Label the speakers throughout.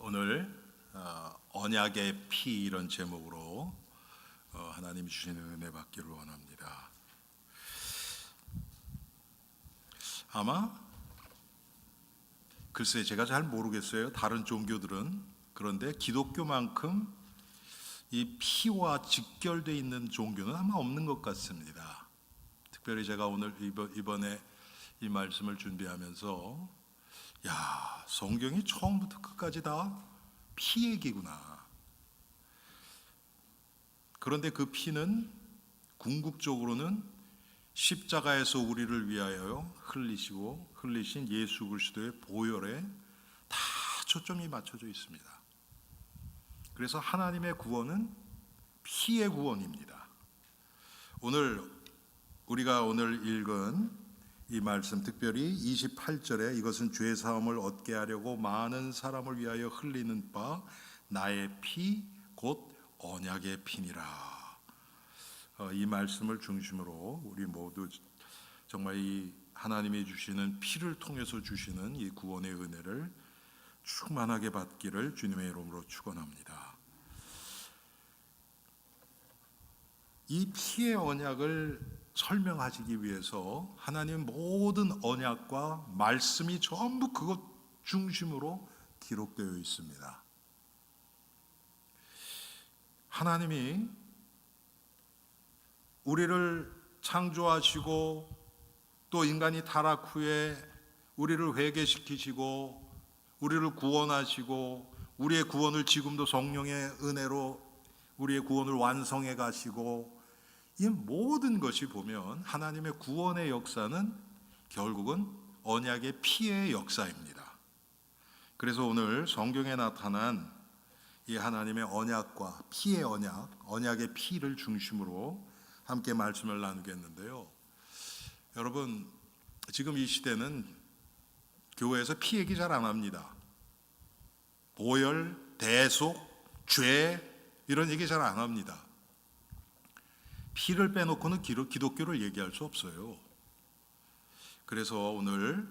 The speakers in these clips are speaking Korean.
Speaker 1: 오늘 언약의 피 이런 제목으로 하나님이 주시는 은혜 받기를 원합니다. 아마 글쎄 제가 잘 모르겠어요. 다른 종교들은. 그런데 기독교만큼 이 피와 직결되어 있는 종교는 아마 없는 것 같습니다. 특별히 제가 오늘 이번에 이 말씀을 준비하면서 성경이 처음부터 끝까지 다 피 얘기구나. 그런데 그 피는 궁극적으로는 십자가에서 우리를 위하여 흘리신 예수 그리스도의 보혈에 다 초점이 맞춰져 있습니다. 그래서 하나님의 구원은 피의 구원입니다. 우리가 오늘 읽은 이 말씀, 특별히 28절에 이것은 죄 사함을 얻게 하려고 많은 사람을 위하여 흘리는 바 나의 피 곧 언약의 피니라. 이 말씀을 중심으로 우리 모두 정말 이 하나님이 주시는 피를 통해서 주시는 이 구원의 은혜를 충만하게 받기를 주님의 이름으로 축원합니다. 이 피의 언약을 설명하시기 위해서 하나님 모든 언약과 말씀이 전부 그것 중심으로 기록되어 있습니다. 하나님이 우리를 창조하시고 또 인간이 타락 후에 우리를 회개시키시고 우리를 구원하시고 우리의 구원을 지금도 성령의 은혜로 우리의 구원을 완성해 가시고 이 모든 것이 보면 하나님의 구원의 역사는 결국은 언약의 피의 역사입니다. 그래서 오늘 성경에 나타난 이 하나님의 언약과 피의 언약의 피를 중심으로 함께 말씀을 나누겠는데요. 여러분, 지금 이 시대는 교회에서 피 얘기 잘 안 합니다. 보혈, 대속, 죄 이런 얘기 잘 안 합니다. 피를 빼놓고는 기독교를 얘기할 수 없어요. 그래서 오늘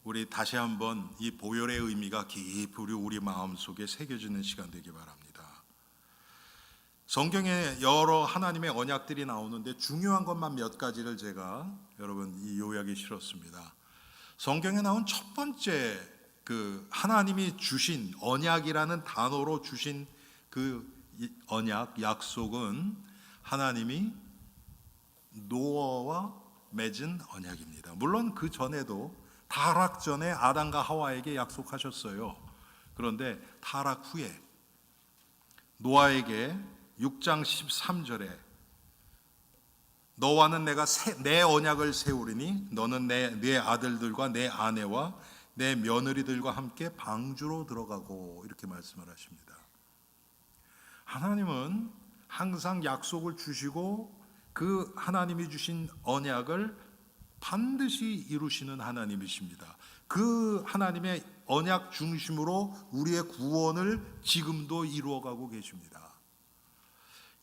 Speaker 1: 우리 다시 한번 이 보혈의 의미가 깊이 우리 마음속에 새겨지는 시간 되기 바랍니다. 성경에 여러 하나님의 언약들이 나오는데 중요한 것만 몇 가지를 제가 여러분 이 요약에 실었습니다. 성경에 나온 첫 번째 그 하나님이 주신 언약이라는 단어로 주신 그 언약, 약속은 하나님이 노아와 맺은 언약입니다. 물론 그 전에도 타락 전에 아담과 하와에게 약속하셨어요. 그런데 타락 후에 노아에게 6장 13절에 너와는 내가 내 언약을 세우리니 너는 내 아들들과 내 아내와 내 며느리들과 함께 방주로 들어가고 이렇게 말씀을 하십니다. 하나님은 항상 약속을 주시고 그 하나님이 주신 언약을 반드시 이루시는 하나님이십니다. 그 하나님의 언약 중심으로 우리의 구원을 지금도 이루어가고 계십니다.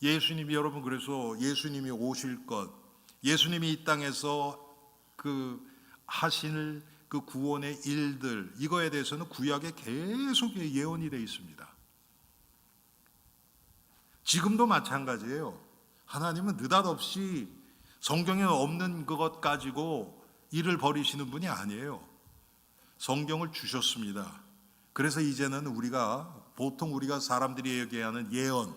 Speaker 1: 예수님이 여러분 그래서 예수님이 오실 것, 예수님이 이 땅에서 그 하실 그 구원의 일들 이거에 대해서는 구약에 계속 예언이 되어 있습니다. 지금도 마찬가지예요. 하나님은 느닷없이 성경에 없는 그것 가지고 일을 벌이시는 분이 아니에요. 성경을 주셨습니다. 그래서 이제는 보통 우리가 사람들이 얘기하는 예언,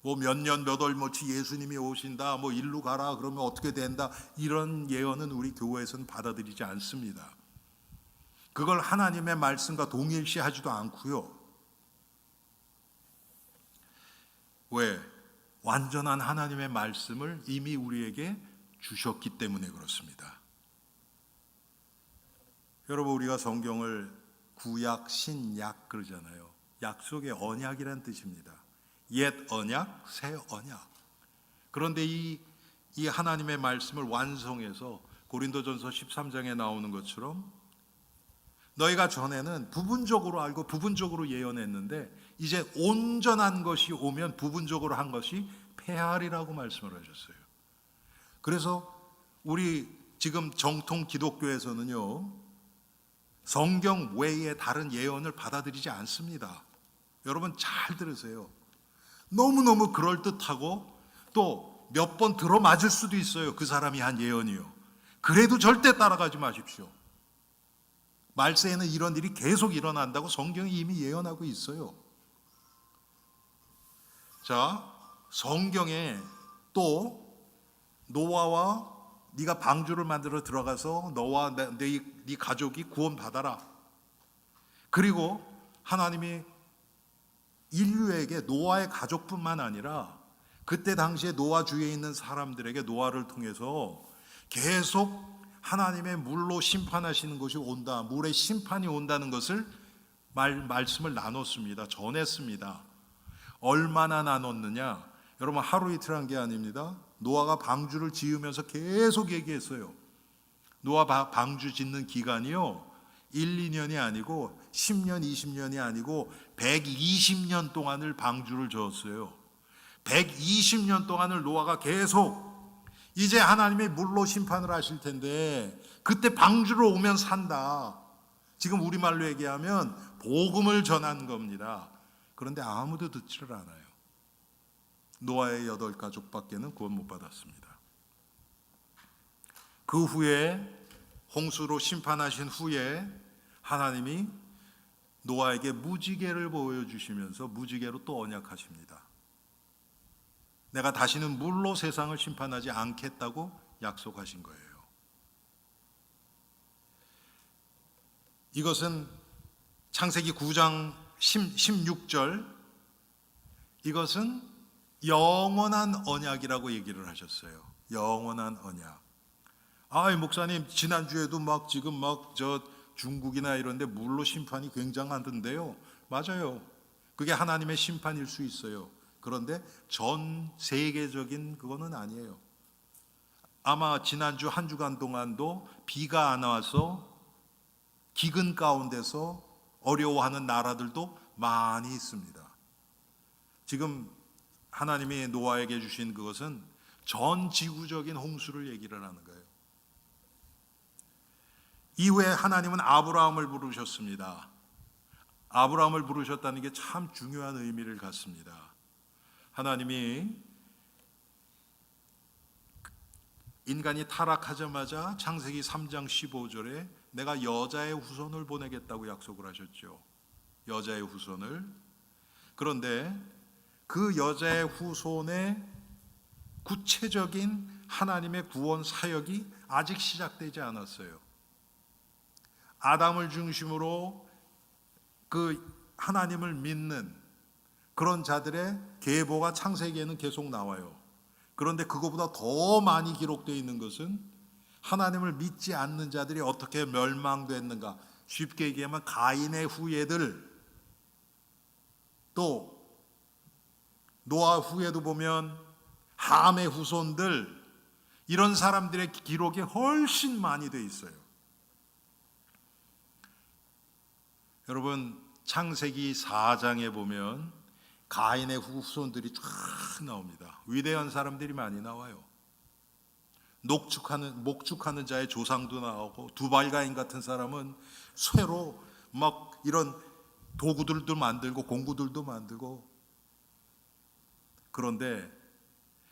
Speaker 1: 몇 년 몇 월 예수님이 오신다, 일로 가라 그러면 어떻게 된다 이런 예언은 우리 교회에서는 받아들이지 않습니다. 그걸 하나님의 말씀과 동일시하지도 않고요. 왜? 완전한 하나님의 말씀을 이미 우리에게 주셨기 때문에 그렇습니다. 여러분 우리가 성경을 구약, 신약 그러잖아요. 약속의 언약이라는 뜻입니다. 옛 언약, 새 언약. 그런데 이 하나님의 말씀을 완성해서 고린도전서 13장에 나오는 것처럼 너희가 전에는 부분적으로 알고 부분적으로 예언했는데 이제 온전한 것이 오면 부분적으로 한 것이 폐하리라고 말씀을 하셨어요. 그래서 우리 지금 정통 기독교에서는요 성경 외에 다른 예언을 받아들이지 않습니다. 여러분 잘 들으세요. 너무너무 그럴듯하고 또 몇 번 들어맞을 수도 있어요. 그 사람이 한 예언이요. 그래도 절대 따라가지 마십시오. 말세에는 이런 일이 계속 일어난다고 성경이 이미 예언하고 있어요. 자, 성경에 또 노아와 네가 방주를 만들어 들어가서 너와 네 가족이 구원받아라. 그리고 하나님이 인류에게 노아의 가족뿐만 아니라 그때 당시에 노아 주위에 있는 사람들에게 노아를 통해서 계속 하나님의 물로 심판하시는 것이 온다, 물의 심판이 온다는 것을 말씀을 나눴습니다. 전했습니다. 얼마나 나눴느냐? 여러분 하루 이틀 한 게 아닙니다. 노아가 방주를 지으면서 계속 얘기했어요. 노아 방주 짓는 기간이요 1, 2년이 아니고 10년, 20년이 아니고 120년 동안을 방주를 지었어요. 120년 동안을 노아가 계속 이제 하나님이 물로 심판을 하실 텐데 그때 방주로 오면 산다. 지금 우리말로 얘기하면 복음을 전한 겁니다. 그런데 아무도 듣지를 않아요. 노아의 8가족밖에는 구원 못 받았습니다. 그 후에 홍수로 심판하신 후에 하나님이 노아에게 무지개를 보여주시면서 무지개로 또 언약하십니다. 내가 다시는 물로 세상을 심판하지 않겠다고 약속하신 거예요. 이것은 창세기 9장 16절, 이것은 영원한 언약이라고 얘기를 하셨어요. 영원한 언약. 목사님 지난주에도 지금 중국이나 이런 데 물로 심판이 굉장하던데요. 맞아요. 그게 하나님의 심판일 수 있어요. 그런데 전 세계적인 그거는 아니에요. 아마 지난주 한 주간 동안도 비가 안 와서 기근 가운데서 어려워하는 나라들도 많이 있습니다. 지금 하나님이 노아에게 주신 그것은 전 지구적인 홍수를 얘기를 하는 거예요. 이후에 하나님은 아브라함을 부르셨습니다. 아브라함을 부르셨다는 게 참 중요한 의미를 갖습니다. 하나님이 인간이 타락하자마자 창세기 3장 15절에 내가 여자의 후손을 보내겠다고 약속을 하셨죠. 여자의 후손을. 그런데 그 여자의 후손의 구체적인 하나님의 구원 사역이 아직 시작되지 않았어요. 아담을 중심으로 그 하나님을 믿는 그런 자들의 계보가 창세기에는 계속 나와요. 그런데 그거보다 더 많이 기록되어 있는 것은 하나님을 믿지 않는 자들이 어떻게 멸망됐는가. 쉽게 얘기하면 가인의 후예들, 또 노아 후에도 보면 함의 후손들, 이런 사람들의 기록이 훨씬 많이 되어 있어요. 여러분 창세기 4장에 보면 가인의 후손들이 쫙 나옵니다. 위대한 사람들이 많이 나와요. 목축하는 자의 조상도 나오고, 두발가인 같은 사람은 쇠로 이런 도구들도 만들고 공구들도 만들고. 그런데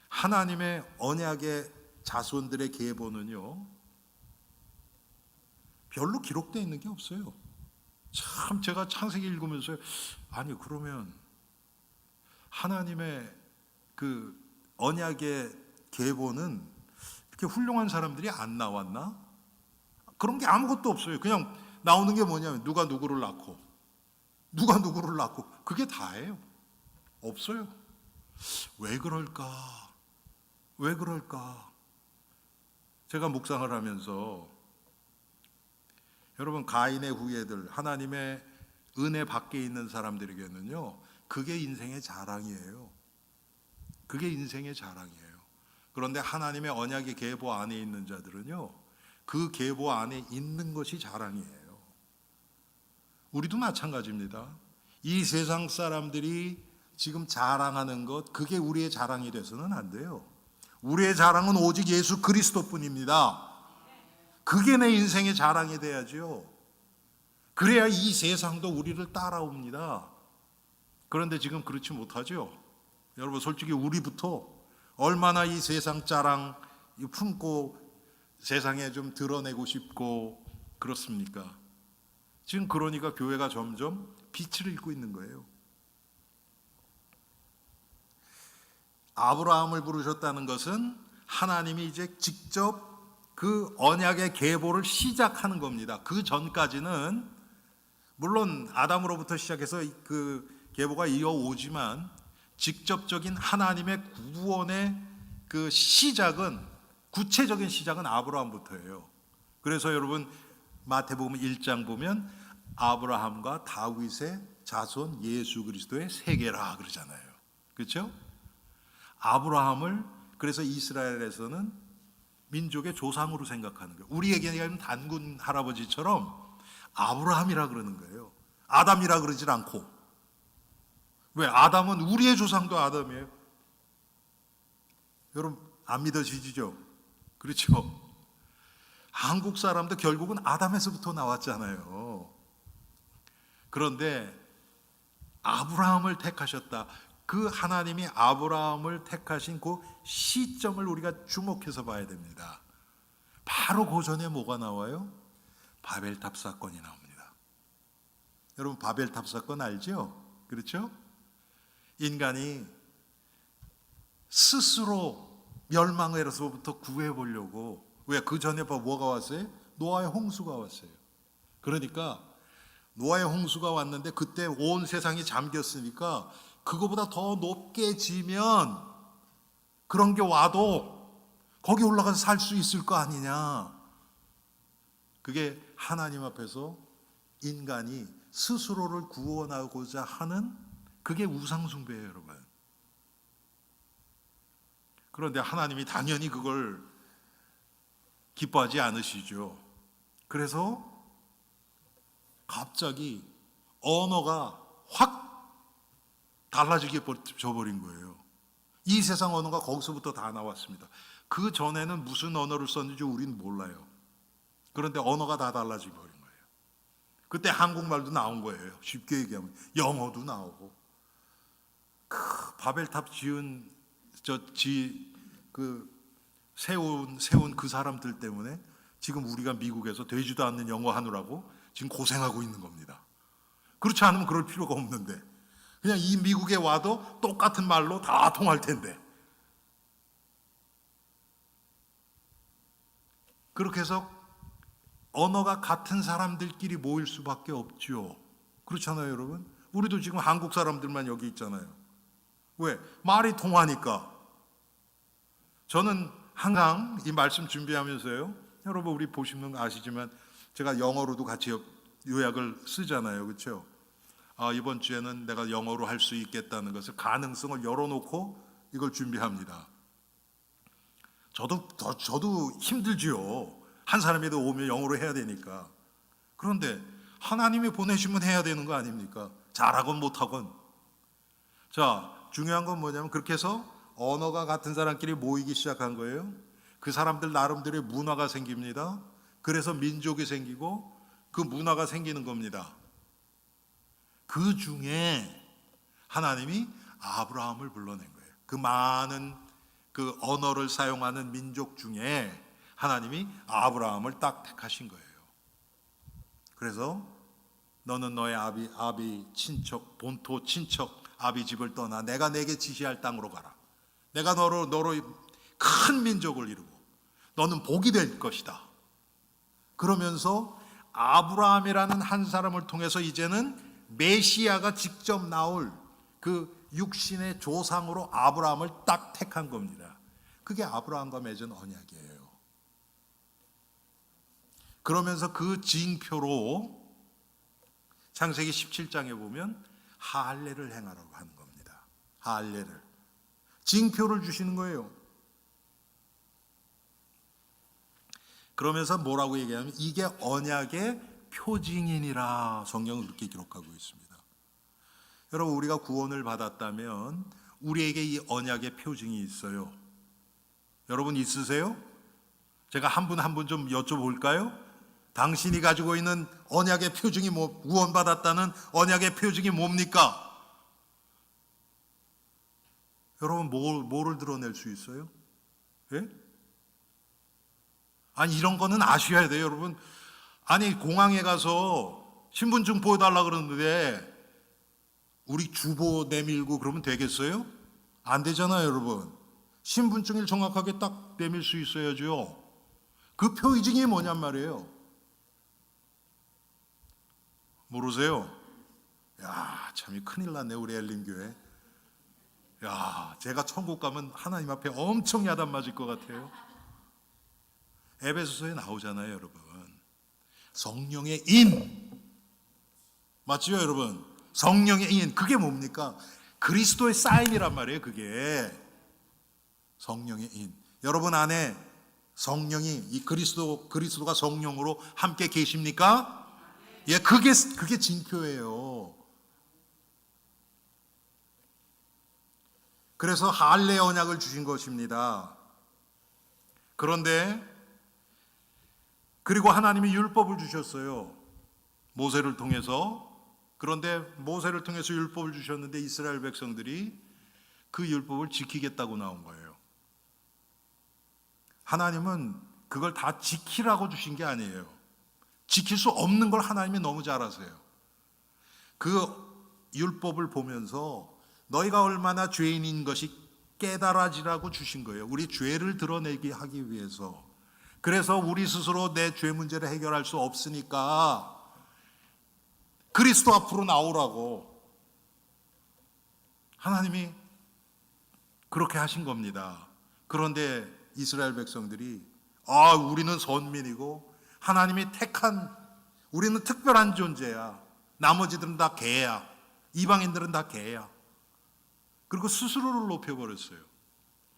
Speaker 1: 하나님의 언약의 자손들의 계보는요 별로 기록되어 있는 게 없어요. 참 제가 창세기 읽으면서 그러면 하나님의 그 언약의 계보는 이렇게 훌륭한 사람들이 안 나왔나? 그런 게 아무것도 없어요. 그냥 나오는 게 뭐냐면 누가 누구를 낳고 그게 다예요. 없어요. 왜 그럴까? 제가 묵상을 하면서 여러분 가인의 후예들, 하나님의 은혜 밖에 있는 사람들에게는요 그게 인생의 자랑이에요. 그런데 하나님의 언약의 계보 안에 있는 자들은요 그 계보 안에 있는 것이 자랑이에요. 우리도 마찬가지입니다. 이 세상 사람들이 지금 자랑하는 것, 그게 우리의 자랑이 돼서는 안 돼요. 우리의 자랑은 오직 예수 그리스도뿐입니다. 그게 내 인생의 자랑이 돼야죠. 그래야 이 세상도 우리를 따라옵니다. 그런데 지금 그렇지 못하죠. 여러분 솔직히 우리부터 얼마나 이 세상 자랑 품고 세상에 좀 드러내고 싶고 그렇습니까? 지금 그러니까 교회가 점점 빛을 잃고 있는 거예요. 아브라함을 부르셨다는 것은 하나님이 이제 직접 그 언약의 계보를 시작하는 겁니다. 그 전까지는 물론 아담으로부터 시작해서 그 계보가 이어오지만 직접적인 하나님의 구원의 그 시작은, 구체적인 시작은 아브라함부터예요. 그래서 여러분 마태복음 1장 보면 아브라함과 다윗의 자손 예수 그리스도의 세계라 그러잖아요. 그렇죠? 아브라함을 그래서 이스라엘에서는 민족의 조상으로 생각하는 거예요. 우리에게는 단군 할아버지처럼 아브라함이라 그러는 거예요. 아담이라 그러질 않고. 왜? 아담은 우리의 조상도 아담이에요. 여러분 안 믿어지시죠? 그렇죠? 한국 사람도 결국은 아담에서부터 나왔잖아요. 그런데 아브라함을 택하셨다. 그 하나님이 아브라함을 택하신 그 시점을 우리가 주목해서 봐야 됩니다. 바로 그 전에 뭐가 나와요? 바벨탑 사건이 나옵니다. 여러분 바벨탑 사건 알죠? 그렇죠? 인간이 스스로 멸망에서부터 구해보려고, 왜? 그 전에 뭐가 왔어요? 노아의 홍수가 왔어요. 그러니까 노아의 홍수가 왔는데 그때 온 세상이 잠겼으니까 그거보다 더 높게 지면 그런 게 와도 거기 올라가서 살 수 있을 거 아니냐. 그게 하나님 앞에서 인간이 스스로를 구원하고자 하는, 그게 우상숭배예요, 여러분. 그런데 하나님이 당연히 그걸 기뻐하지 않으시죠. 그래서 갑자기 언어가 확 달라지게 져버린 거예요. 이 세상 언어가 거기서부터 다 나왔습니다. 그 전에는 무슨 언어를 썼는지 우리는 몰라요. 그런데 언어가 다 달라져 버린 거예요. 그때 한국말도 나온 거예요. 쉽게 얘기하면 영어도 나오고. 그 바벨탑 지은 세운 그 사람들 때문에 지금 우리가 미국에서 되지도 않는 영어 하느라고 지금 고생하고 있는 겁니다. 그렇지 않으면 그럴 필요가 없는데, 그냥 이 미국에 와도 똑같은 말로 다 통할 텐데. 그렇게 해서 언어가 같은 사람들끼리 모일 수밖에 없죠. 그렇잖아요, 여러분. 우리도 지금 한국 사람들만 여기 있잖아요. 왜? 말이 통하니까. 저는 항상 이 말씀 준비하면서요, 여러분 우리 보시는 거 아시지만 제가 영어로도 같이 요약을 쓰잖아요. 그렇죠? 이번 주에는 내가 영어로 할 수 있겠다는 것을, 가능성을 열어놓고 이걸 준비합니다. 저도 힘들지요. 한 사람이라도 오면 영어로 해야 되니까. 그런데 하나님이 보내시면 해야 되는 거 아닙니까? 잘하건 못하건. 자, 중요한 건 뭐냐면 그렇게 해서 언어가 같은 사람끼리 모이기 시작한 거예요. 그 사람들 나름대로의 문화가 생깁니다. 그래서 민족이 생기고 그 문화가 생기는 겁니다. 그 중에 하나님이 아브라함을 불러낸 거예요. 그 많은 그 언어를 사용하는 민족 중에 하나님이 아브라함을 딱 택하신 거예요. 그래서 너는 너의 아비 친척, 본토 친척 아비 집을 떠나 내가 내게 지시할 땅으로 가라. 내가 너로 큰 민족을 이루고 너는 복이 될 것이다. 그러면서 아브라함이라는 한 사람을 통해서 이제는 메시아가 직접 나올 그 육신의 조상으로 아브라함을 딱 택한 겁니다. 그게 아브라함과 맺은 언약이에요. 그러면서 그 징표로 창세기 17장에 보면 할례를 행하라고 하는 겁니다. 할례를. 징표를 주시는 거예요. 그러면서 뭐라고 얘기하면 이게 언약의 표징이니라 성경은 그렇게 기록하고 있습니다. 여러분 우리가 구원을 받았다면 우리에게 이 언약의 표징이 있어요. 여러분 있으세요? 제가 한 분 한 분 좀 여쭤볼까요? 당신이 가지고 있는 언약의 표징이 구원받았다는 언약의 표징이 뭡니까? 여러분 뭐를 드러낼 수 있어요? 예? 아니 이런 거는 아셔야 돼요, 여러분. 아니 공항에 가서 신분증 보여달라 그러는데 우리 주보 내밀고 그러면 되겠어요? 안 되잖아요, 여러분. 신분증을 정확하게 딱 내밀 수 있어야죠. 그 표의증이 뭐냔 말이에요. 모르세요? 야, 참 큰일 났네 우리 엘림교회. 야, 제가 천국 가면 하나님 앞에 엄청 야단 맞을 것 같아요. 에베소서에 나오잖아요, 여러분. 성령의 인. 맞죠, 여러분? 성령의 인. 그게 뭡니까? 그리스도의 사인이란 말이에요, 그게. 성령의 인. 여러분 안에 성령이, 이 그리스도가 성령으로 함께 계십니까? 예, 그게 징표예요. 그래서 할례 언약을 주신 것입니다. 그런데 그리고 하나님이 율법을 주셨어요. 모세를 통해서. 그런데 모세를 통해서 율법을 주셨는데 이스라엘 백성들이 그 율법을 지키겠다고 나온 거예요. 하나님은 그걸 다 지키라고 주신 게 아니에요. 지킬 수 없는 걸 하나님이 너무 잘 아세요. 그 율법을 보면서 너희가 얼마나 죄인인 것이 깨달아지라고 주신 거예요. 우리 죄를 드러내게 하기 위해서. 그래서 우리 스스로 내 죄 문제를 해결할 수 없으니까 그리스도 앞으로 나오라고 하나님이 그렇게 하신 겁니다. 그런데 이스라엘 백성들이 우리는 선민이고 하나님이 택한, 우리는 특별한 존재야. 나머지들은 다 개야. 이방인들은 다 개야. 그리고 스스로를 높여버렸어요.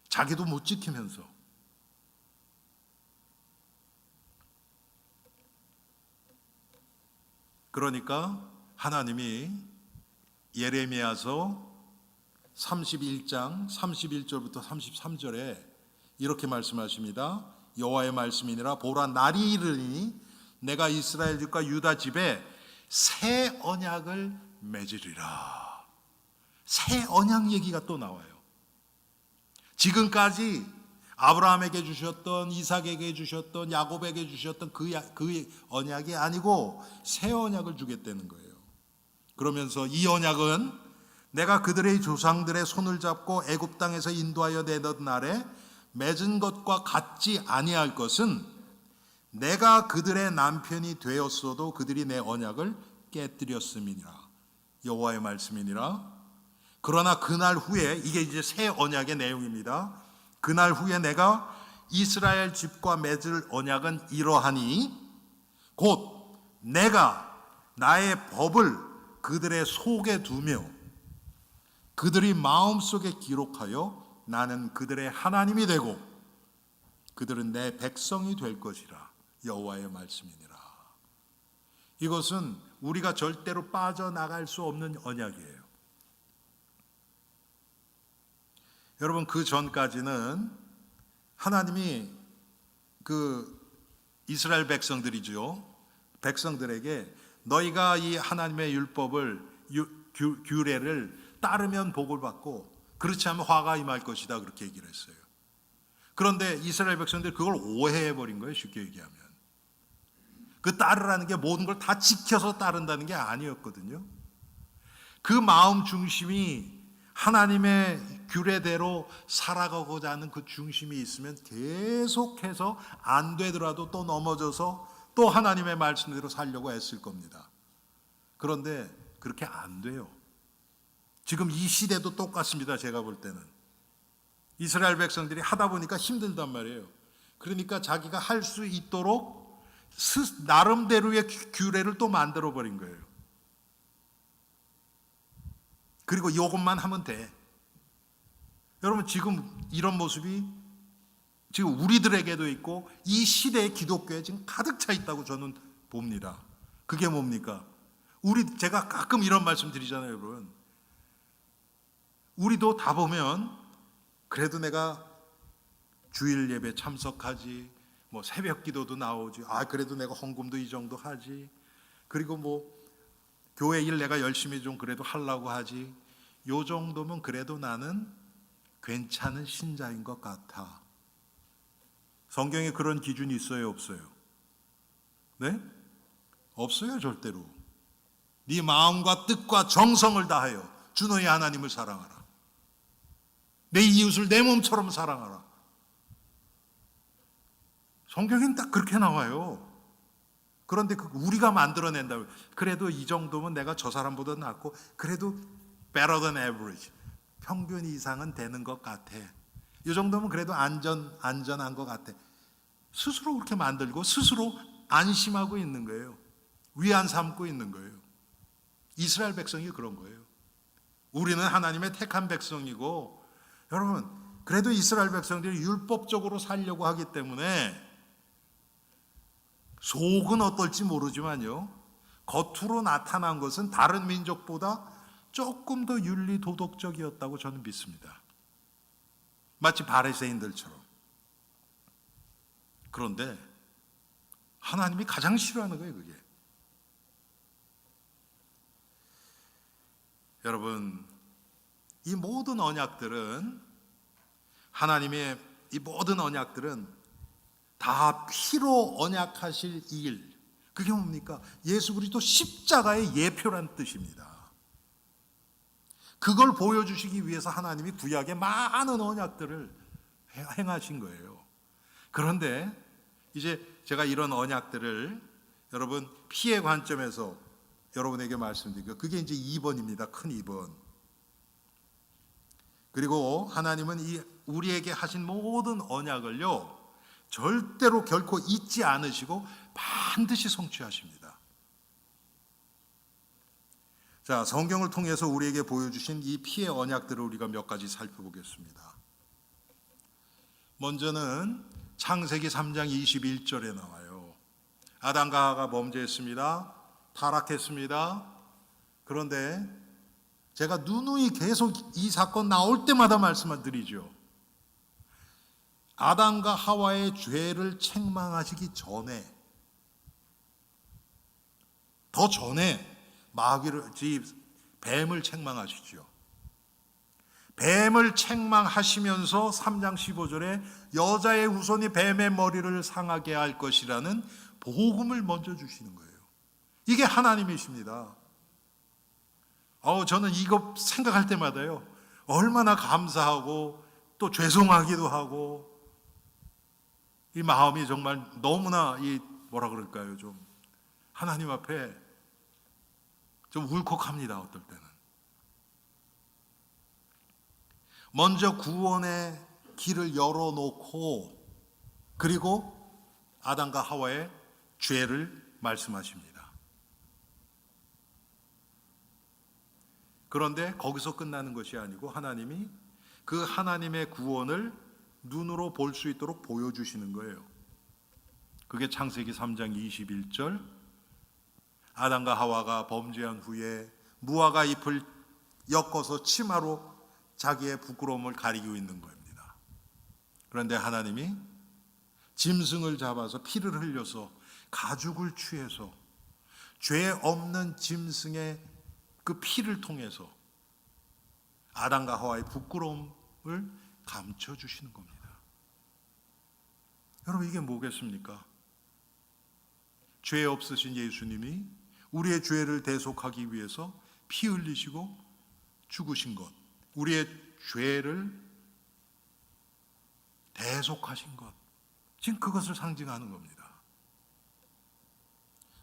Speaker 1: 자기도 못 지키면서. 그러니까 하나님이 예레미야서 31장 31절부터 33절에 이렇게 말씀하십니다. 여호와의 말씀이니라. 보라, 날이 이르니 내가 이스라엘 집과 유다 집에 새 언약을 맺으리라. 새 언약 얘기가 또 나와요. 지금까지 아브라함에게 주셨던, 이삭에게 주셨던, 야곱에게 주셨던 그 언약이 아니고 새 언약을 주겠다는 거예요. 그러면서 이 언약은 내가 그들의 조상들의 손을 잡고 애굽 땅에서 인도하여 내던 날에 맺은 것과 같지 아니할 것은 내가 그들의 남편이 되었어도 그들이 내 언약을 깨뜨렸음이니라. 여호와의 말씀이니라. 그러나 그날 후에, 이게 이제 새 언약의 내용입니다. 그날 후에 내가 이스라엘 집과 맺을 언약은 이러하니 곧 내가 나의 법을 그들의 속에 두며 그들이 마음속에 기록하여 나는 그들의 하나님이 되고 그들은 내 백성이 될 것이라. 여호와의 말씀이니라. 이것은 우리가 절대로 빠져나갈 수 없는 언약이에요. 여러분, 그 전까지는 하나님이 그 이스라엘 백성들이죠. 백성들에게 너희가 이 하나님의 율법을, 규례를 따르면 복을 받고 그렇지 않으면 화가 임할 것이다, 그렇게 얘기를 했어요. 그런데 이스라엘 백성들이 그걸 오해해버린 거예요. 쉽게 얘기하면 그 따르라는 게 모든 걸 다 지켜서 따른다는 게 아니었거든요. 그 마음 중심이 하나님의 규례대로 살아가고자 하는 그 중심이 있으면 계속해서 안 되더라도 또 넘어져서 또 하나님의 말씀대로 살려고 애쓸 겁니다. 그런데 그렇게 안 돼요. 지금 이 시대도 똑같습니다. 제가 볼 때는 이스라엘 백성들이 하다 보니까 힘들단 말이에요. 그러니까 자기가 할 수 있도록 나름대로의 규례를 또 만들어 버린 거예요. 그리고 이것만 하면 돼. 여러분, 지금 이런 모습이 지금 우리들에게도 있고 이 시대의 기독교에 지금 가득 차 있다고 저는 봅니다. 그게 뭡니까? 제가 가끔 이런 말씀 드리잖아요, 여러분. 우리도 다 보면 그래도 내가 주일 예배 참석하지, 뭐 새벽 기도도 나오지, 그래도 내가 헌금도 이 정도 하지, 그리고 뭐 교회 일 내가 열심히 좀 그래도 하려고 하지, 요 정도면 그래도 나는 괜찮은 신자인 것 같아. 성경에 그런 기준이 있어요, 없어요? 네? 없어요, 절대로. 네 마음과 뜻과 정성을 다하여 주 너의 하나님을 사랑하라. 내 이웃을 내 몸처럼 사랑하라. 성경엔 딱 그렇게 나와요. 그런데 우리가 만들어낸다고. 그래도 이 정도면 내가 저 사람보다 낫고, 그래도 better than average, 평균 이상은 되는 것 같아. 이 정도면 그래도 안전한 것 같아. 스스로 그렇게 만들고 스스로 안심하고 있는 거예요. 위안 삼고 있는 거예요. 이스라엘 백성이 그런 거예요. 우리는 하나님의 택한 백성이고, 여러분, 그래도 이스라엘 백성들이 율법적으로 살려고 하기 때문에 속은 어떨지 모르지만요, 겉으로 나타난 것은 다른 민족보다 조금 더 윤리 도덕적이었다고 저는 믿습니다. 마치 바리새인들처럼. 그런데 하나님이 가장 싫어하는 거예요, 그게. 여러분, 이 모든 언약들은, 하나님의 이 모든 언약들은 다 피로 언약하실 일, 그게 뭡니까? 예수 그리스도 십자가의 예표란 뜻입니다. 그걸 보여주시기 위해서 하나님이 구약의 많은 언약들을 행하신 거예요. 그런데 이제 제가 이런 언약들을 여러분 피의 관점에서 여러분에게 말씀드리고, 그게 이제 2번입니다. 큰 2번. 그리고 하나님은 이 우리에게 하신 모든 언약을요, 절대로 결코 잊지 않으시고 반드시 성취하십니다. 자, 성경을 통해서 우리에게 보여주신 이 피의 언약들을 우리가 몇 가지 살펴보겠습니다. 먼저는 창세기 3장 21절에 나와요. 아담과 하와가 범죄했습니다. 타락했습니다. 그런데 제가 누누이 계속 이 사건 나올 때마다 말씀을 드리죠. 아담과 하와의 죄를 책망하시기 전에, 더 전에 뱀을 책망하시죠. 뱀을 책망하시면서 3장 15절에 여자의 후손이 뱀의 머리를 상하게 할 것이라는 복음을 먼저 주시는 거예요. 이게 하나님이십니다. 저는 이거 생각할 때마다요, 얼마나 감사하고 또 죄송하기도 하고, 이 마음이 정말 너무나 뭐라 그럴까요? 좀 하나님 앞에 좀 울컥합니다. 어떨 때는. 먼저 구원의 길을 열어놓고, 그리고 아담과 하와의 죄를 말씀하십니다. 그런데 거기서 끝나는 것이 아니고 하나님이 그 하나님의 구원을 눈으로 볼 수 있도록 보여주시는 거예요. 그게 창세기 3장 21절, 아담과 하와가 범죄한 후에 무화과 잎을 엮어서 치마로 자기의 부끄러움을 가리고 있는 겁니다. 그런데 하나님이 짐승을 잡아서 피를 흘려서 가죽을 취해서 죄 없는 짐승의 그 피를 통해서 아담과 하와의 부끄러움을 감춰주시는 겁니다. 여러분, 이게 뭐겠습니까? 죄 없으신 예수님이 우리의 죄를 대속하기 위해서 피 흘리시고 죽으신 것, 우리의 죄를 대속하신 것, 지금 그것을 상징하는 겁니다.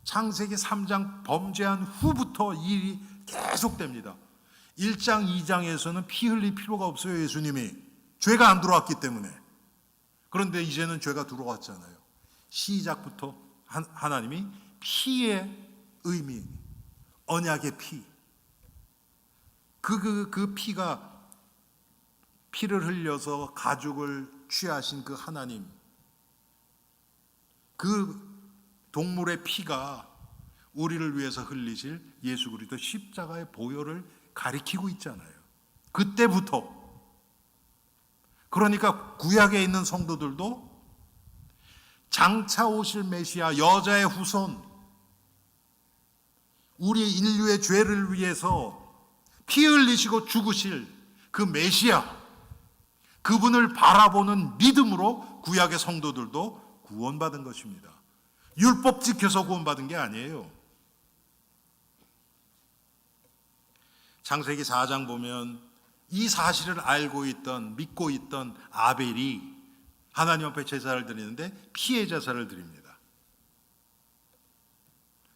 Speaker 1: 창세기 3장 범죄한 후부터 일이 계속됩니다. 1장, 2장에서는 피 흘릴 필요가 없어요. 예수님이 죄가 안 들어왔기 때문에. 그런데 이제는 죄가 들어왔잖아요. 시작부터 하나님이 피의 의미, 언약의 피, 그 피가, 피를 흘려서 가죽을 취하신 그 하나님, 그 동물의 피가 우리를 위해서 흘리실 예수 그리스도 십자가의 보혈을 가리키고 있잖아요. 그때부터. 그러니까 구약에 있는 성도들도 장차 오실 메시아, 여자의 후손, 우리 인류의 죄를 위해서 피 흘리시고 죽으실 그 메시아, 그분을 바라보는 믿음으로 구약의 성도들도 구원받은 것입니다. 율법 지켜서 구원받은 게 아니에요. 창세기 4장 보면 이 사실을 알고 있던, 믿고 있던 아벨이 하나님 앞에 제사를 드리는데 피해 제사를 드립니다.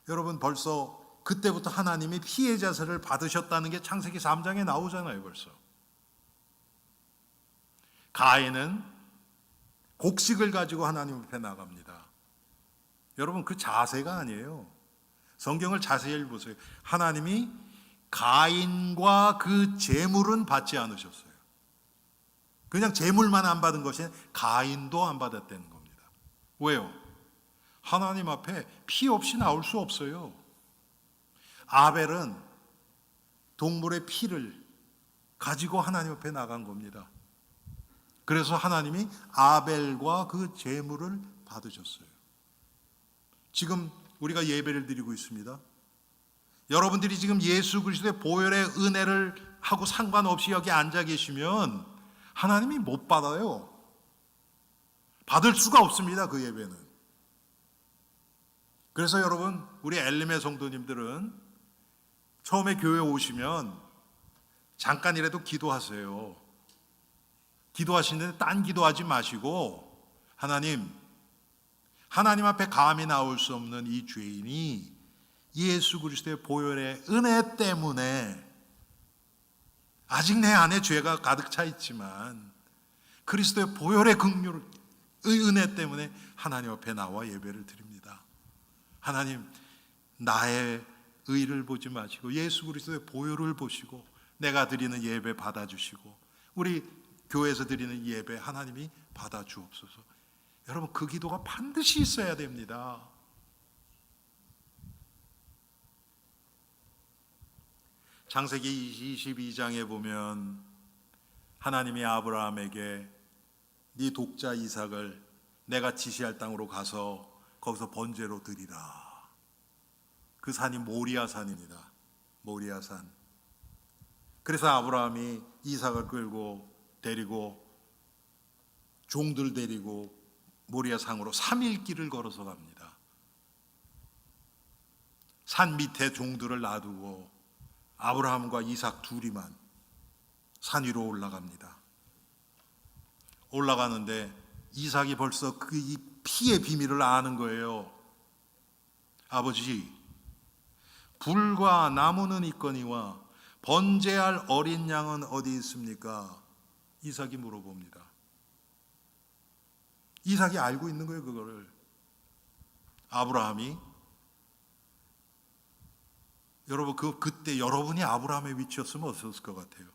Speaker 1: 여러분, 벌써 그때부터 하나님이 피해 제사를 받으셨다는 게 창세기 3장에 나오잖아요. 벌써 가인은 곡식을 가지고 하나님 앞에 나갑니다. 여러분, 그 자세가 아니에요. 성경을 자세히 보세요. 하나님이 가인과 그 제물은 받지 않으셨어요. 그냥 제물만 안 받은 것이 아니라 가인도 안 받았다는 겁니다. 왜요? 하나님 앞에 피 없이 나올 수 없어요. 아벨은 동물의 피를 가지고 하나님 앞에 나간 겁니다. 그래서 하나님이 아벨과 그 제물을 받으셨어요. 지금 우리가 예배를 드리고 있습니다. 여러분들이 지금 예수 그리스도의 보혈의 은혜를 하고 상관없이 여기 앉아 계시면 하나님이 못 받아요. 받을 수가 없습니다. 그 예배는. 그래서 여러분, 우리 엘림의 성도님들은 처음에 교회 오시면 잠깐이라도 기도하세요. 기도하시는데 딴 기도하지 마시고, 하나님 앞에 감히 나올 수 없는 이 죄인이 예수 그리스도의 보혈의 은혜 때문에 아직 내 안에 죄가 가득 차 있지만 그리스도의 보혈의 긍휼의 은혜 때문에 하나님 앞에 나와 예배를 드립니다. 하나님, 나의 의를 보지 마시고 예수 그리스도의 보혈을 보시고 내가 드리는 예배 받아주시고 우리 교회에서 드리는 예배 하나님이 받아주옵소서. 여러분, 그 기도가 반드시 있어야 됩니다. 창세기 22장에 보면 하나님이 아브라함에게 네 독자 이삭을 내가 지시할 땅으로 가서 거기서 번제로 드리라. 그 산이 모리아 산입니다. 모리아 산. 그래서 아브라함이 이삭을 끌고 데리고 종들 데리고 모리아 산으로 3일 길을 걸어서 갑니다. 산 밑에 종들을 놔두고 아브라함과 이삭 둘이만 산 위로 올라갑니다. 올라가는데 이삭이 벌써 그 이 피의 비밀을 아는 거예요. 아버지, 불과 나무는 있거니와 번제할 어린 양은 어디 있습니까? 이삭이 물어봅니다. 이삭이 알고 있는 거예요, 그거를. 아브라함이, 여러분, 그때 여러분이 아브라함의 위치였으면 어땠을 것 같아요?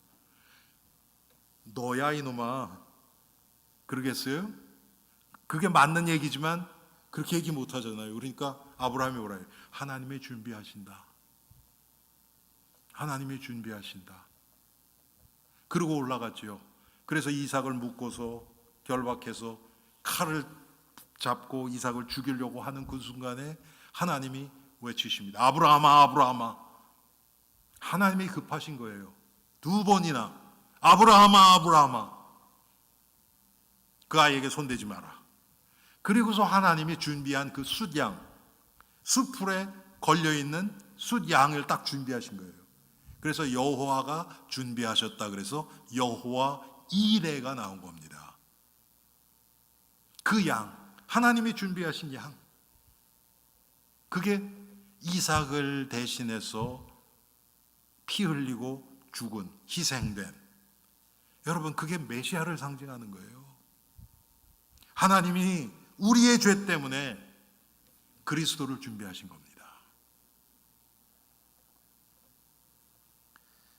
Speaker 1: 너야 이놈아, 그러겠어요? 그게 맞는 얘기지만 그렇게 얘기 못 하잖아요. 그러니까 아브라함이 뭐라 해요? 하나님이 준비하신다. 하나님이 준비하신다. 그러고 올라갔죠. 그래서 이삭을 묶고서 결박해서 칼을 잡고 이삭을 죽이려고 하는 그 순간에 하나님이 외치십니다. 아브라함아, 아브라함아. 하나님이 급하신 거예요. 2번이나 아브라함아, 아브라함아. 그 아이에게 손대지 마라. 그리고서 하나님이 준비한 그 숫양, 숫풀에 걸려있는 숫양을 딱 준비하신 거예요. 그래서 여호와가 준비하셨다. 그래서 여호와 이레가 나온 겁니다. 그 양, 하나님이 준비하신 양, 그게 이삭을 대신해서 피 흘리고 죽은, 희생된, 여러분, 그게 메시아를 상징하는 거예요. 하나님이 우리의 죄 때문에 그리스도를 준비하신 겁니다.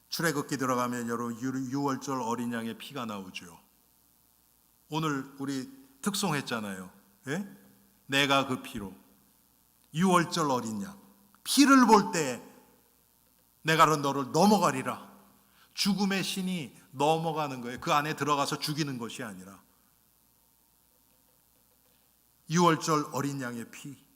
Speaker 1: 출애굽기 들어가면 여러분 유월절 어린 양의 피가 나오죠. 오늘 우리 특송했잖아요. 예? 내가 그 피로. 유월절 어린 양, 피를 볼 때 내가 너를 넘어가리라. 죽음의 신이 넘어가는 거예요. 그 안에 들어가서 죽이는 것이 아니라 유월절 어린 양의 피.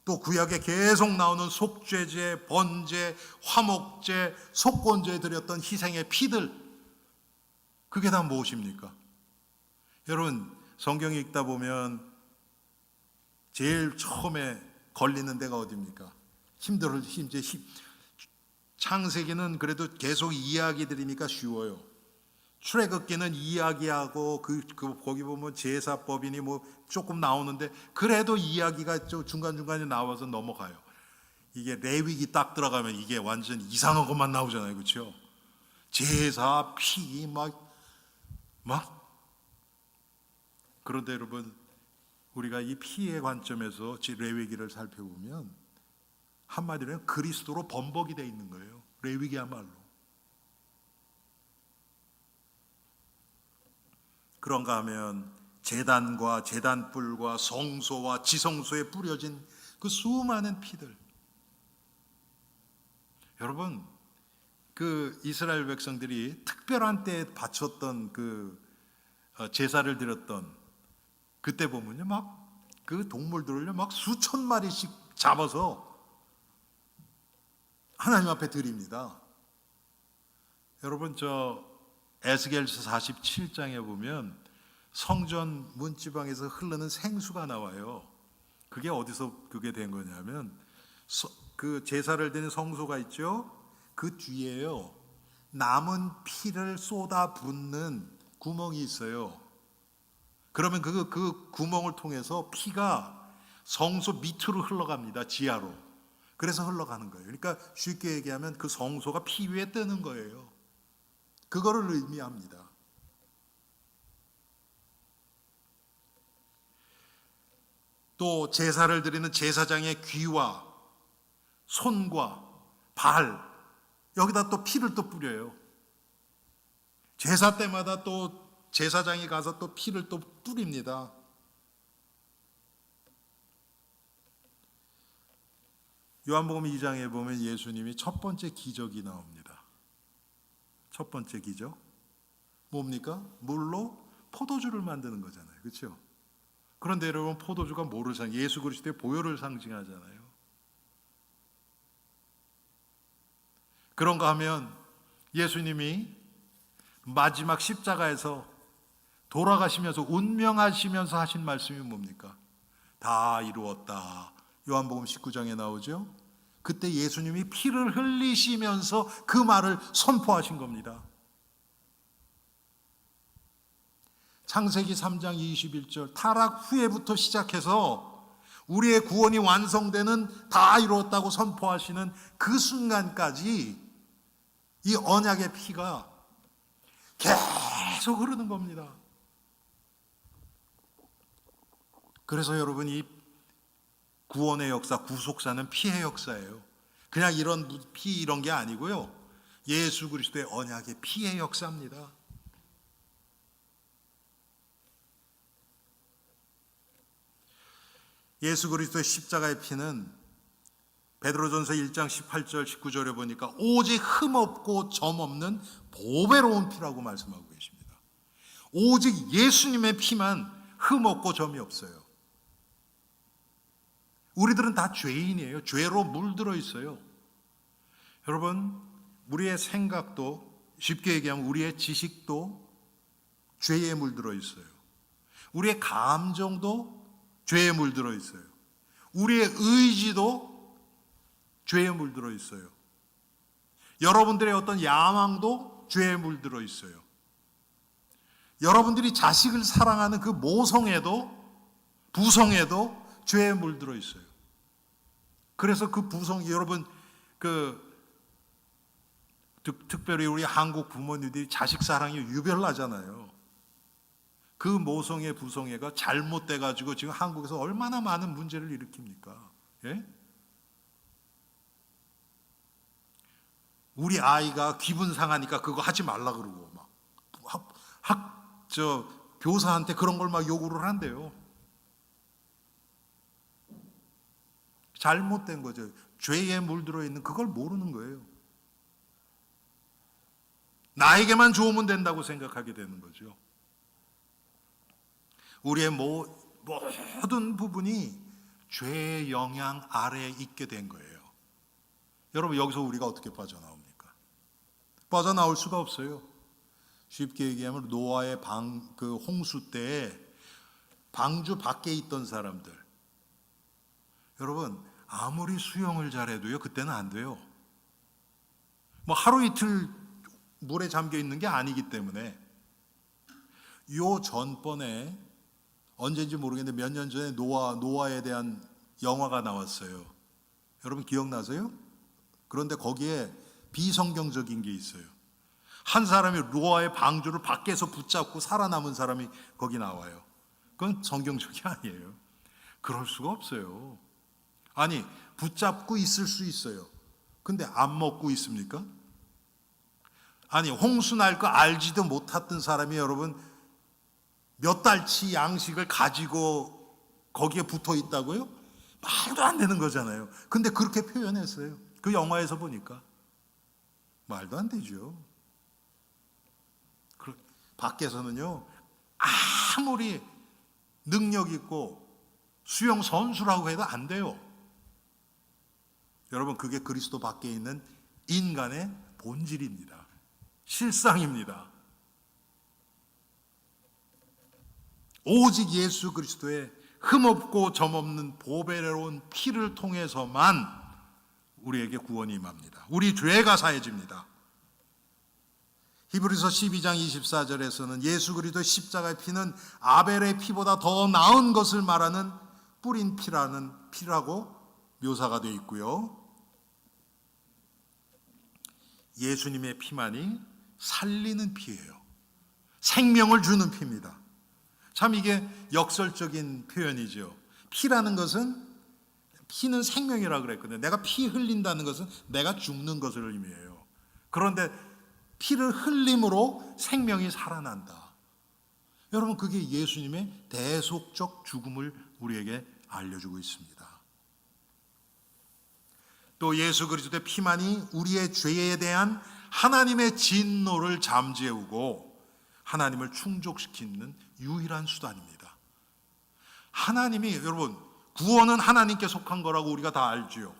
Speaker 1: 또 구약에 계속 나오는 속죄제, 번제, 화목제, 속건제에 드렸던 희생의 피들, 그게 다 무엇입니까? 여러분, 성경 읽다 보면 제일 처음에 걸리는 데가 어디입니까? 창세기는 그래도 계속 이야기들이니까 쉬워요. 출애굽기는 이야기하고 거기 보면 제사법이니 뭐 조금 나오는데 그래도 이야기가 중간중간에 나와서 넘어가요. 이게 레위기 딱 들어가면 이게 완전 이상한 것만 나오잖아요. 그렇죠? 제사, 피, 막. 그런데 여러분, 우리가 이 피의 관점에서 레위기를 살펴보면 한마디로 그리스도로 범벅이 되어 있는 거예요. 레위기야말로. 그런가 하면 제단과 제단뿔과 성소와 지성소에 뿌려진 그 수많은 피들. 여러분, 그 이스라엘 백성들이 특별한 때에 바쳤던 그 제사를 드렸던 그때 보면요, 막 그 동물들을요 막 수천 마리씩 잡아서 하나님 앞에 드립니다. 여러분, 저 에스겔서 47장에 보면 성전 문지방에서 흐르는 생수가 나와요. 그게 어디서 그게 된 거냐면 그 제사를 드리는 성소가 있죠. 그 뒤에요 남은 피를 쏟아 붓는 구멍이 있어요. 그러면 그 구멍을 통해서 피가 성소 밑으로 흘러갑니다. 지하로. 그래서 흘러가는 거예요. 그러니까 쉽게 얘기하면 그 성소가 피 위에 뜨는 거예요. 그거를 의미합니다. 또 제사를 드리는 제사장의 귀와 손과 발, 여기다 또 피를 또 뿌려요. 제사 때마다 또 제사장이 가서 또 피를 또 뿌립니다. 요한복음 2장에 보면 예수님이 첫 번째 기적이 나옵니다. 첫 번째 기적 뭡니까? 물로 포도주를 만드는 거잖아요. 그렇죠? 그런데 여러분, 포도주가 뭐를 예수 그리스도의 보혈을 상징하잖아요. 그런가 하면 예수님이 마지막 십자가에서 돌아가시면서 운명하시면서 하신 말씀이 뭡니까? 다 이루었다. 요한복음 19장에 나오죠. 그때 예수님이 피를 흘리시면서 그 말을 선포하신 겁니다. 창세기 3장 21절 타락 후에부터 시작해서 우리의 구원이 완성되는 다 이루었다고 선포하시는 그 순간까지 이 언약의 피가 계속 흐르는 겁니다. 그래서 여러분, 이 구원의 역사, 구속사는 피의 역사예요. 그냥 이런 피 이런 게 아니고요. 예수 그리스도의 언약의 피의 역사입니다. 예수 그리스도의 십자가의 피는 베드로전서 1장 18절 19절에 보니까 오직 흠없고 점없는 보배로운 피라고 말씀하고 계십니다. 오직 예수님의 피만 흠없고 점이 없어요. 우리들은 다 죄인이에요. 죄로 물들어 있어요. 여러분, 우리의 생각도, 쉽게 얘기하면 우리의 지식도 죄에 물들어 있어요. 우리의 감정도 죄에 물들어 있어요. 우리의 의지도 죄에 물들어 있어요. 여러분들의 어떤 야망도 죄에 물들어 있어요. 여러분들이 자식을 사랑하는 그 모성애도, 부성애도 죄에 물들어 있어요. 그래서 그 여러분, 특별히 우리 한국 부모님들이 자식 사랑이 유별나잖아요. 그 모성애, 부성애가 잘못돼 가지고 지금 한국에서 얼마나 많은 문제를 일으킵니까? 예? 우리 아이가 기분 상하니까 그거 하지 말라 그러고 막 교사한테 그런 걸 막 요구를 한대요. 잘못된 거죠. 죄에 물들어 있는 그걸 모르는 거예요. 나에게만 좋으면 된다고 생각하게 되는 거죠. 우리의 모든 부분이 죄의 영향 아래에 있게 된 거예요. 여러분, 여기서 우리가 어떻게 빠져나옵니까? 빠져나올 수가 없어요. 쉽게 얘기하면 노아의 그 홍수 때에 방주 밖에 있던 사람들, 여러분 아무리 수영을 잘해도요 그때는 안 돼요. 뭐 하루 이틀 물에 잠겨 있는 게 아니기 때문에. 요 전번에 언제인지 모르겠는데 몇 년 전에 노아에 대한 영화가 나왔어요. 여러분 기억나세요? 그런데 거기에 비성경적인 게 있어요. 한 사람이 노아의 방주를 밖에서 붙잡고 살아남은 사람이 거기 나와요. 그건 성경적이 아니에요. 그럴 수가 없어요. 아니, 붙잡고 있을 수 있어요. 근데 안 먹고 있습니까? 아니, 홍수 날 거 알지도 못했던 사람이 여러분 몇 달치 양식을 가지고 거기에 붙어 있다고요? 말도 안 되는 거잖아요. 근데 그렇게 표현했어요. 그 영화에서 보니까. 말도 안 되죠. 밖에서는요, 아무리 능력 있고 수영 선수라고 해도 안 돼요. 여러분, 그게 그리스도 밖에 있는 인간의 본질입니다. 실상입니다. 오직 예수 그리스도의 흠없고 점없는 보배로운 피를 통해서만 우리에게 구원이 임합니다. 우리 죄가 사해집니다. 히브리서 12장 24절에서는 예수 그리스도의 십자가의 피는 아벨의 피보다 더 나은 것을 말하는 뿌린 피라고 묘사가 되어 있고요. 예수님의 피만이 살리는 피예요. 생명을 주는 피입니다. 참 이게 역설적인 표현이죠. 피라는 것은, 피는 생명이라고 그랬거든요. 내가 피 흘린다는 것은 내가 죽는 것을 의미해요. 그런데 피를 흘림으로 생명이 살아난다. 여러분, 그게 예수님의 대속적 죽음을 우리에게 알려주고 있습니다. 또 예수 그리스도의 피만이 우리의 죄에 대한 하나님의 진노를 잠재우고 하나님을 충족시키는 유일한 수단입니다. 하나님이, 여러분, 구원은 하나님께 속한 거라고 우리가 다 알지요.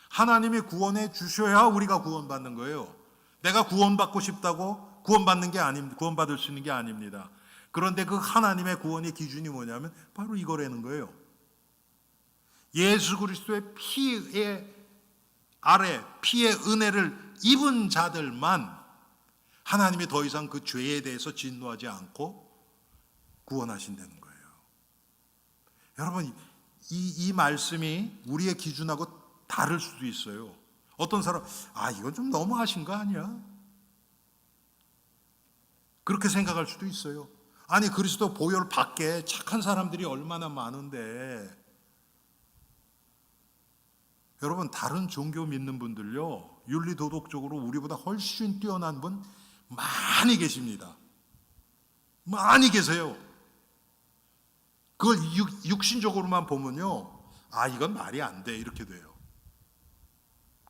Speaker 1: 하나님이 구원해 주셔야 우리가 구원받는 거예요. 내가 구원받고 싶다고 구원받을 수 있는 게 아닙니다. 그런데 그 하나님의 구원의 기준이 뭐냐면 바로 이거라는 거예요. 예수 그리스도의 피의 아래, 피의 은혜를 입은 자들만 하나님이 더 이상 그 죄에 대해서 진노하지 않고 구원하신다는 거예요. 여러분, 이 말씀이 우리의 기준하고 다를 수도 있어요. 어떤 사람, 이건 좀 너무하신 거 아니야? 그렇게 생각할 수도 있어요. 아니, 그리스도 보혈 밖에 착한 사람들이 얼마나 많은데. 여러분, 다른 종교 믿는 분들요, 윤리도덕적으로 우리보다 훨씬 뛰어난 분 많이 계십니다. 많이 계세요. 그걸 육신적으로만 보면요, 이건 말이 안 돼, 이렇게 돼요.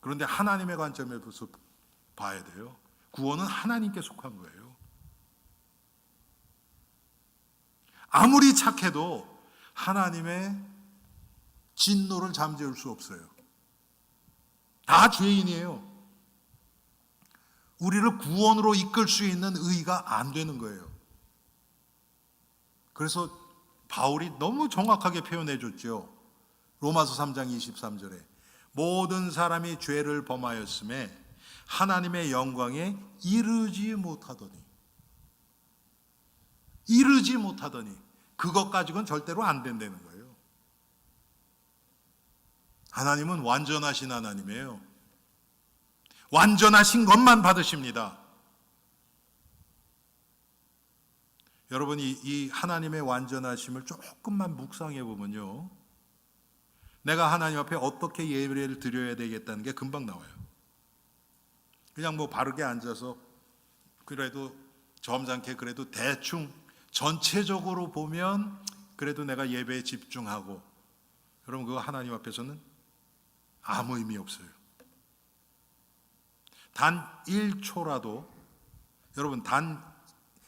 Speaker 1: 그런데 하나님의 관점에서 봐야 돼요. 구원은 하나님께 속한 거예요. 아무리 착해도 하나님의 진노를 잠재울 수 없어요. 다 죄인이에요. 우리를 구원으로 이끌 수 있는 의가 안 되는 거예요. 그래서 바울이 너무 정확하게 표현해 줬죠. 로마서 3장 23절에 모든 사람이 죄를 범하였음에 하나님의 영광에 이르지 못하더니 그것 가지고는 절대로 안 된다는 거예요. 하나님은 완전하신 하나님이에요. 완전하신 것만 받으십니다. 여러분이 이 하나님의 완전하심을 조금만 묵상해 보면요, 내가 하나님 앞에 어떻게 예배를 드려야 되겠다는 게 금방 나와요. 그냥 뭐 바르게 앉아서 그래도 점잖게 그래도 대충 전체적으로 보면 그래도 내가 예배에 집중하고, 여러분 그거 하나님 앞에서는 아무 의미 없어요. 단 1초라도, 여러분 단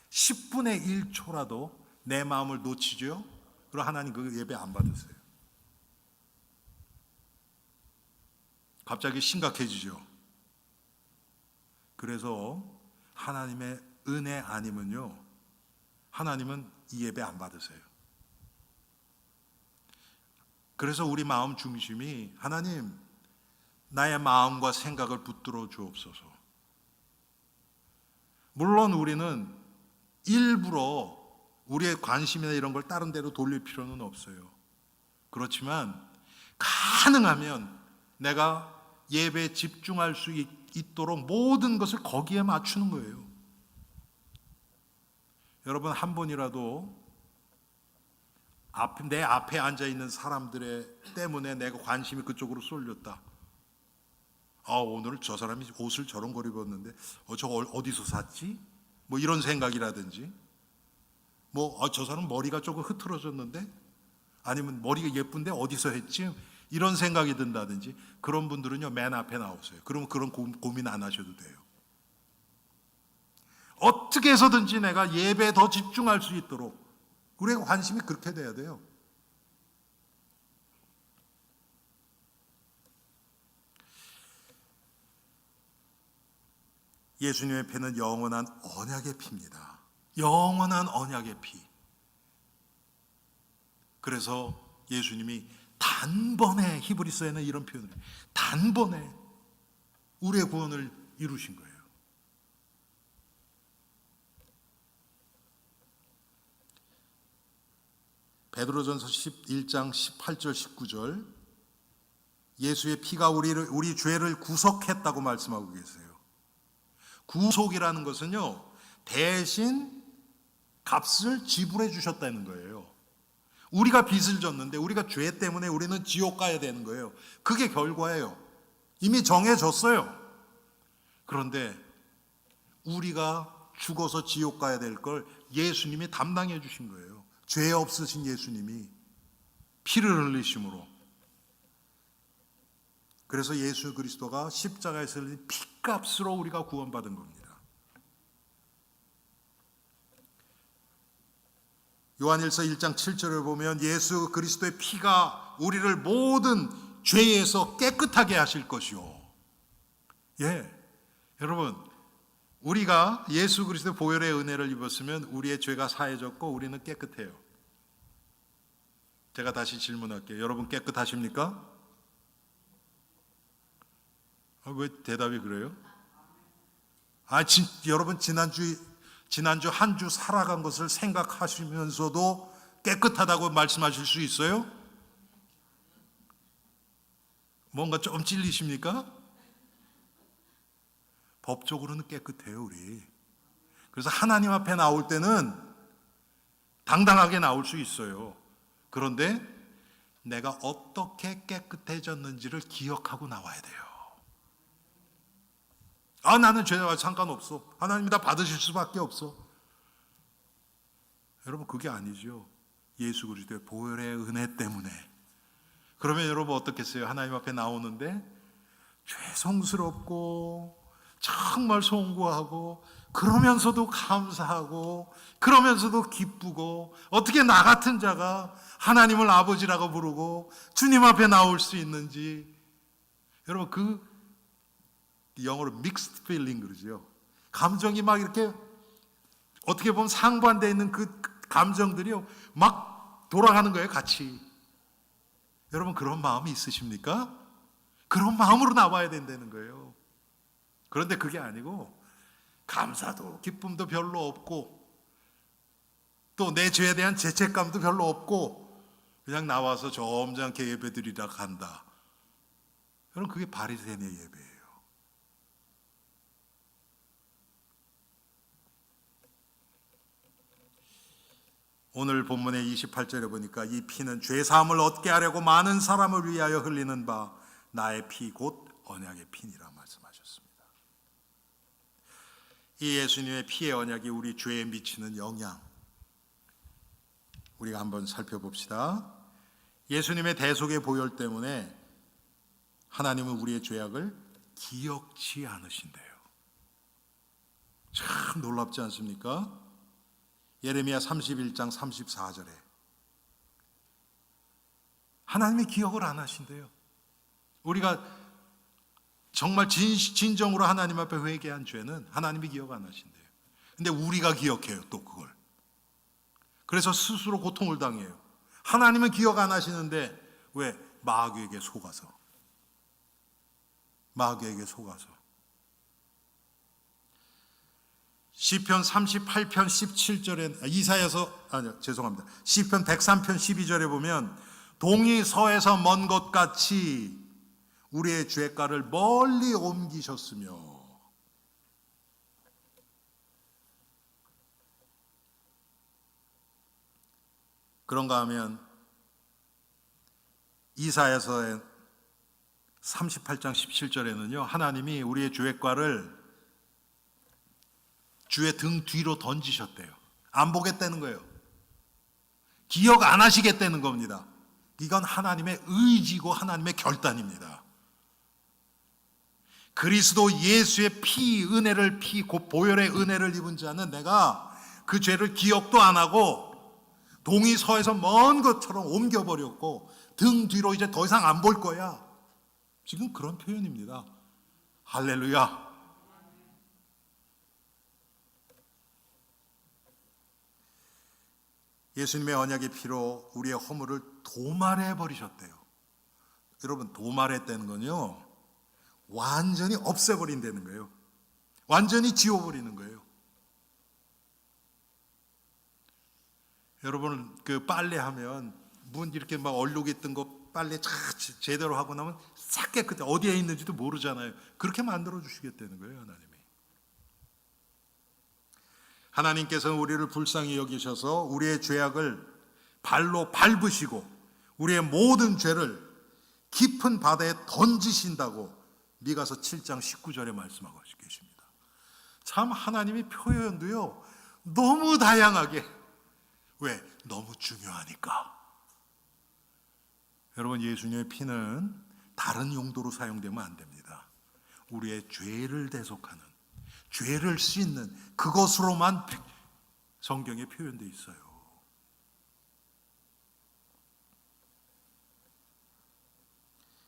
Speaker 1: 10분의 1초라도 내 마음을 놓치죠? 그럼 하나님 그 예배 안 받으세요. 갑자기 심각해지죠. 그래서 하나님의 은혜 아니면요, 하나님은 이 예배 안 받으세요. 그래서 우리 마음 중심이 하나님, 나의 마음과 생각을 붙들어 주옵소서. 물론 우리는 일부러 우리의 관심이나 이런 걸 다른 데로 돌릴 필요는 없어요. 그렇지만 가능하면 내가 예배에 집중할 수 있도록 모든 것을 거기에 맞추는 거예요. 여러분, 한 번이라도 내 앞에 앉아있는 사람들의 때문에 내가 관심이 그쪽으로 쏠렸다. 오늘 저 사람이 옷을 저런 걸 입었는데 저 어디서 샀지? 뭐 이런 생각이라든지, 저 사람 머리가 조금 흐트러졌는데, 아니면 머리가 예쁜데 어디서 했지? 이런 생각이 든다든지, 그런 분들은요, 맨 앞에 나오세요. 그러면 그런 고민 안 하셔도 돼요. 어떻게 해서든지 내가 예배에 더 집중할 수 있도록 우리의 관심이 그렇게 돼야 돼요. 예수님의 피는 영원한 언약의 피입니다. 영원한 언약의 피. 그래서 예수님이 단번에, 히브리서에는 이런 표현을 해요. 단번에 우리의 구원을 이루신 거예요. 베드로전서 11장 18절 19절, 예수의 피가 우리 죄를 구속했다고 말씀하고 계세요. 구속이라는 것은요, 대신 값을 지불해 주셨다는 거예요. 우리가 빚을 졌는데, 우리가 죄 때문에 우리는 지옥 가야 되는 거예요. 그게 결과예요. 이미 정해졌어요. 그런데 우리가 죽어서 지옥 가야 될 걸 예수님이 담당해 주신 거예요. 죄 없으신 예수님이 피를 흘리심으로. 그래서 예수 그리스도가 십자가에서 흘린 피값으로 우리가 구원받은 겁니다. 요한일서 1장 7절을 보면 예수 그리스도의 피가 우리를 모든 죄에서 깨끗하게 하실 것이요. 여러분, 우리가 예수 그리스도의 보혈의 은혜를 입었으면 우리의 죄가 사해졌고 우리는 깨끗해요. 제가 다시 질문할게요. 여러분 깨끗하십니까? 왜 대답이 그래요? 여러분 지난주 한 주 살아간 것을 생각하시면서도 깨끗하다고 말씀하실 수 있어요? 뭔가 좀 찔리십니까? 법적으로는 깨끗해요, 우리. 그래서 하나님 앞에 나올 때는 당당하게 나올 수 있어요. 그런데 내가 어떻게 깨끗해졌는지를 기억하고 나와야 돼요. 나는 죄와 상관없어. 하나님이 다 받으실 수밖에 없어. 여러분, 그게 아니죠. 예수 그리스도의 보혈의 은혜 때문에. 그러면 여러분 어떻겠어요? 하나님 앞에 나오는데 죄송스럽고 정말 송구하고, 그러면서도 감사하고, 그러면서도 기쁘고, 어떻게 나 같은 자가 하나님을 아버지라고 부르고 주님 앞에 나올 수 있는지. 여러분, 그 영어로 mixed feeling 그러죠. 감정이 막 이렇게 어떻게 보면 상반되어 있는 그 감정들이요, 막 돌아가는 거예요, 같이. 여러분, 그런 마음이 있으십니까? 그런 마음으로 나와야 된다는 거예요. 그런데 그게 아니고 감사도 기쁨도 별로 없고, 또 내 죄에 대한 죄책감도 별로 없고, 그냥 나와서 점잖게 예배드리다 간다. 여러분, 그게 바리새인의 예배예요. 오늘 본문의 28절에 보니까 이 피는 죄사함을 얻게 하려고 많은 사람을 위하여 흘리는 바 나의 피 곧 언약의 피니라 말씀하셨습니다. 이 예수님의 피의 언약이 우리 죄에 미치는 영향, 우리가 한번 살펴봅시다. 예수님의 대속의 보혈 때문에 하나님은 우리의 죄악을 기억치 않으신대요. 참 놀랍지 않습니까? 예레미야 31장 34절에 하나님이 기억을 안 하신대요. 우리가 정말 진정으로 하나님 앞에 회개한 죄는 하나님이 기억 안 하신대요. 근데 우리가 기억해요, 또 그걸. 그래서 스스로 고통을 당해요. 하나님은 기억 안 하시는데 왜? 마귀에게 속아서. 마귀에게 속아서. 시편 38편 17절에 시편 103편 12절에 보면 동이 서에서 먼 것 같이 우리의 죄가를 멀리 옮기셨으며. 그런가 하면 이사야서의 38장 17절에는요, 하나님이 우리의 죄과를 주의 등 뒤로 던지셨대요. 안 보겠다는 거예요. 기억 안 하시겠다는 겁니다. 이건 하나님의 의지고 하나님의 결단입니다. 그리스도 예수의 피, 은혜를 피, 곧 보혈의 은혜를 입은 자는 내가 그 죄를 기억도 안 하고 동이 서에서 먼 것처럼 옮겨버렸고 등 뒤로 이제 더 이상 안 볼 거야. 지금 그런 표현입니다. 할렐루야. 예수님의 언약의 피로 우리의 허물을 도말해 버리셨대요. 여러분, 도말했다는 건요, 완전히 없애버린다는 거예요. 완전히 지워버리는 거예요. 여러분, 그 빨래하면 문 이렇게 막 얼룩이 뜬 거 빨래 제대로 하고 나면 싹 깨끗해. 어디에 있는지도 모르잖아요. 그렇게 만들어 주시겠다는 거예요, 하나님이. 하나님께서는 우리를 불쌍히 여기셔서 우리의 죄악을 발로 밟으시고 우리의 모든 죄를 깊은 바다에 던지신다고 미가서 7장 19절에 말씀하고 계십니다. 참 하나님의 표현도요, 너무 다양하게. 왜? 너무 중요하니까. 여러분, 예수님의 피는 다른 용도로 사용되면 안 됩니다. 우리의 죄를 대속하는, 죄를 씻는 그것으로만 성경에 표현되어 있어요.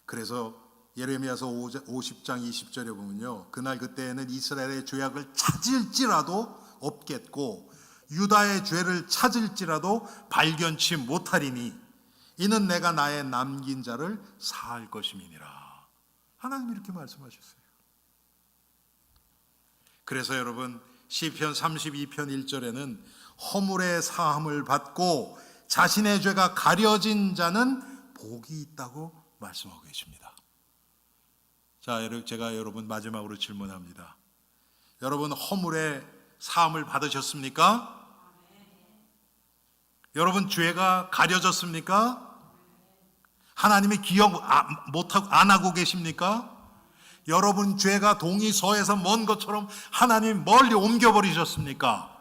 Speaker 1: 그래서 예레미야서 50장 20절에 보면요, 그날 그때에는 이스라엘의 죄악을 찾을지라도 없겠고 유다의 죄를 찾을지라도 발견치 못하리니 이는 내가 나의 남긴 자를 사할 것임이니라. 하나님이 이렇게 말씀하셨어요. 그래서 여러분, 시편 32편 1절에는 허물의 사함을 받고 자신의 죄가 가려진 자는 복이 있다고 말씀하고 계십니다. 자, 제가 여러분 마지막으로 질문합니다. 여러분, 허물의 사함을 받으셨습니까? 여러분, 죄가 가려졌습니까? 하나님이 기억 안 하고 계십니까? 여러분, 죄가 동이 서에서 먼 것처럼 하나님이 멀리 옮겨버리셨습니까?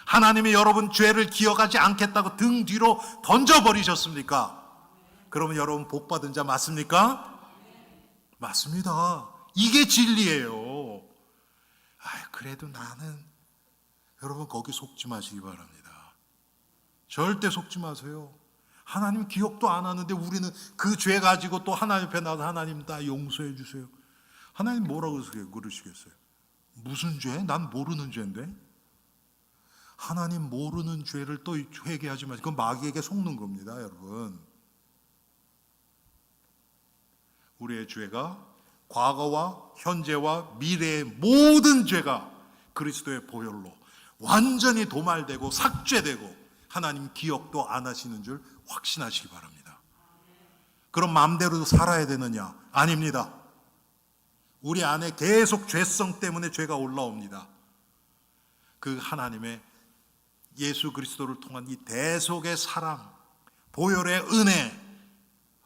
Speaker 1: 하나님이 여러분 죄를 기억하지 않겠다고 등 뒤로 던져버리셨습니까? 그러면 여러분 복받은 자 맞습니까? 맞습니다. 이게 진리예요. 그래도 나는, 여러분 거기 속지 마시기 바랍니다. 절대 속지 마세요. 하나님 기억도 안 하는데 우리는 그 죄 가지고 또 하나님 앞에 나와서 하나님 다 용서해 주세요. 하나님 뭐라고 그러시겠어요? 무슨 죄? 난 모르는 죄인데. 하나님 모르는 죄를 또 회개하지 마세요. 그건 마귀에게 속는 겁니다, 여러분. 우리의 죄가 과거와 현재와 미래의 모든 죄가 그리스도의 보혈로 완전히 도말되고 삭제되고 하나님 기억도 안 하시는 줄 확신하시기 바랍니다. 그럼 마음대로 살아야 되느냐? 아닙니다. 우리 안에 계속 죄성 때문에 죄가 올라옵니다. 그 하나님의 예수 그리스도를 통한 이 대속의 사랑, 보혈의 은혜,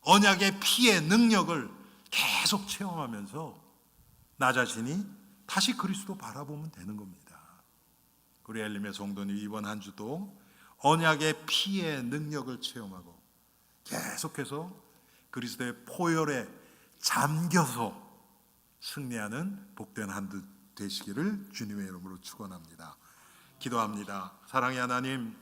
Speaker 1: 언약의 피의 능력을 계속 체험하면서 나 자신이 다시 그리스도 바라보면 되는 겁니다. 우리 엘림의 성도님, 이번 한 주도 언약의 피의 능력을 체험하고 계속해서 그리스도의 보혈에 잠겨서 승리하는 복된 한 주 되시기를 주님의 이름으로 축원합니다. 기도합니다. 사랑의 하나님,